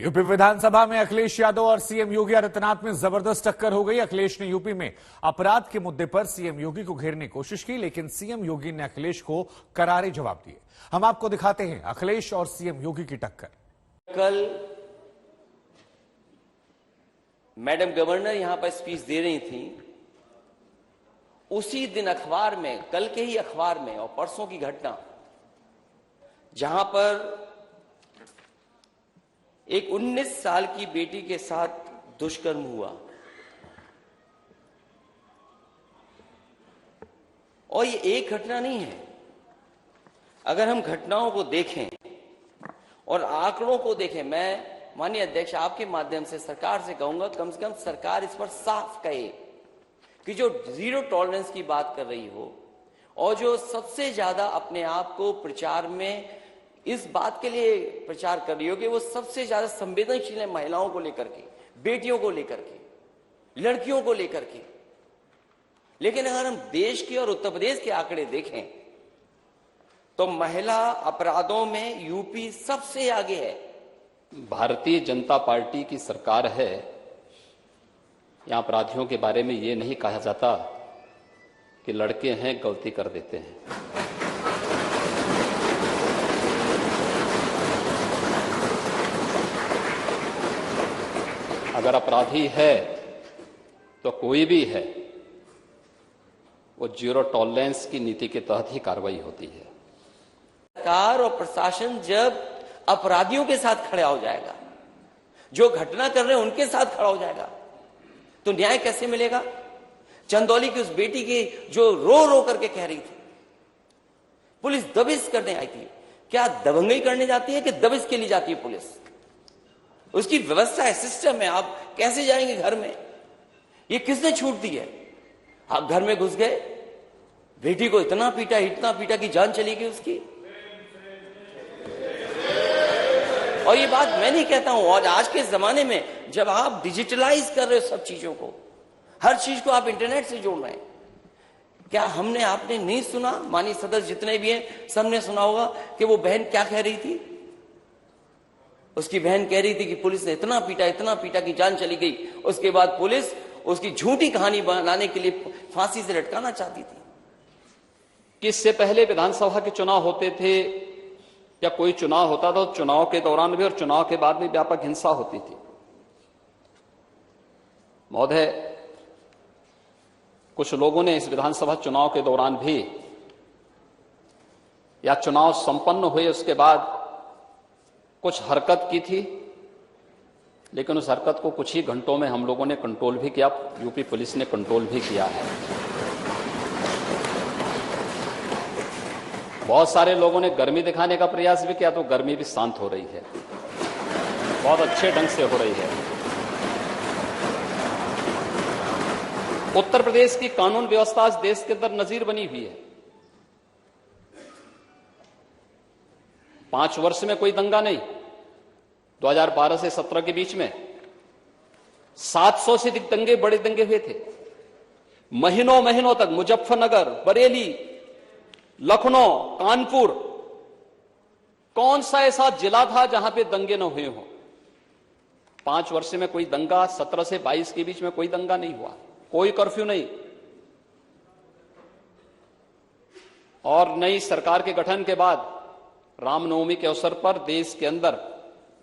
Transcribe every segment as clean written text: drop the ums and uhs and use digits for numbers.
UP विधानसभा में अखिलेश यादव और CM Yogi Adityanath में जबरदस्त टक्कर हो गई। अखिलेश ने यूपी में अपराध के मुद्दे पर सीएम योगी को घेरने की कोशिश की, लेकिन सीएम योगी ने अखिलेश को करारे जवाब दिए। हम आपको दिखाते हैं अखिलेश और सीएम योगी की टक्कर। कल मैडम गवर्नर यहां पर स्पीच दे रही थी, उसी दिन अखबार में, कल के ही अखबार में और परसों की घटना, जहां पर एक 19 साल की बेटी के साथ दुष्कर्म हुआ और ये एक घटना नहीं है। अगर हम घटनाओं को देखें और आंकड़ों को देखें, मैं माननीय अध्यक्ष आपके माध्यम से सरकार से कहूंगा, कम से कम सरकार इस पर साफ कहे कि जो जीरो टॉलरेंस की बात कर रही हो और जो सबसे ज्यादा अपने आप को प्रचार में इस बात के लिए प्रचार कर रही हो कि वो सबसे ज्यादा संवेदनशील है महिलाओं को लेकर के, बेटियों को लेकर के, लड़कियों को लेकर के। लेकिन अगर हम देश के और उत्तर प्रदेश के आंकड़े देखें तो महिला अपराधों में यूपी सबसे आगे है। भारतीय जनता पार्टी की सरकार है, यहां अपराधियों के बारे में यह नहीं कहा जाता कि लड़के हैं गलती कर देते हैं। अगर अपराधी है तो कोई भी है, वो जीरो टॉलरेंस की नीति के तहत ही कार्रवाई होती है। सरकार और प्रशासन जब अपराधियों के साथ खड़ा हो जाएगा, जो घटना कर रहे हैं उनके साथ खड़ा हो जाएगा, तो न्याय कैसे मिलेगा? चंदौली की उस बेटी की जो रो रो करके कह रही थी, पुलिस दबिश करने आई थी। क्या दबंगई करने जाती है कि दबिश के लिए जाती है पुलिस? उसकी व्यवस्था है, सिस्टम है। आप कैसे जाएंगे घर में? ये किसने छूट दी है? आप घर में घुस गए, बेटी को इतना पीटा कि जान चली गई उसकी। और ये बात मैं नहीं कहता हूं, और आज के जमाने में जब आप डिजिटलाइज कर रहे हो सब चीजों को, हर चीज को आप इंटरनेट से जोड़ रहे हैं, क्या हमने आपने नहीं सुना? माननीय सदस्य जितने भी हैं सबने सुना होगा कि वो बहन क्या कह रही थी। उसकी बहन कह रही थी कि पुलिस ने इतना पीटा कि जान चली गई। उसके बाद पुलिस उसकी झूठी कहानी बनाने के लिए फांसी से लटकाना चाहती थी। कि इससे पहले विधानसभा के चुनाव होते थे या कोई चुनाव होता था, तो चुनाव के दौरान भी और चुनाव के बाद भी व्यापक हिंसा होती थी। महोदय, कुछ लोगों ने इस विधानसभा चुनाव के दौरान भी या चुनाव संपन्न हुए उसके बाद कुछ हरकत की थी, लेकिन उस हरकत को कुछ ही घंटों में हम लोगों ने कंट्रोल भी किया, यूपी पुलिस ने कंट्रोल भी किया है। बहुत सारे लोगों ने गर्मी दिखाने का प्रयास भी किया, तो गर्मी भी शांत हो रही है, बहुत अच्छे ढंग से हो रही है। उत्तर प्रदेश की कानून व्यवस्था इस देश के अंदर नजीर बनी हुई है। 5 वर्ष में कोई दंगा नहीं। 2012 से 17 के बीच में 700 से अधिक दंगे, बड़े दंगे हुए थे। महीनों तक मुजफ्फरनगर, बरेली, लखनऊ, कानपुर, कौन सा ऐसा जिला था जहां पे दंगे न हुए हों? 5 वर्ष में कोई दंगा, 17 से 22 के बीच में कोई दंगा नहीं हुआ, कोई कर्फ्यू नहीं। और नई सरकार के गठन के बाद रामनवमी के अवसर पर देश के अंदर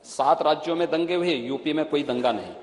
7 राज्यों में दंगे हुए, यूपी में कोई दंगा नहीं।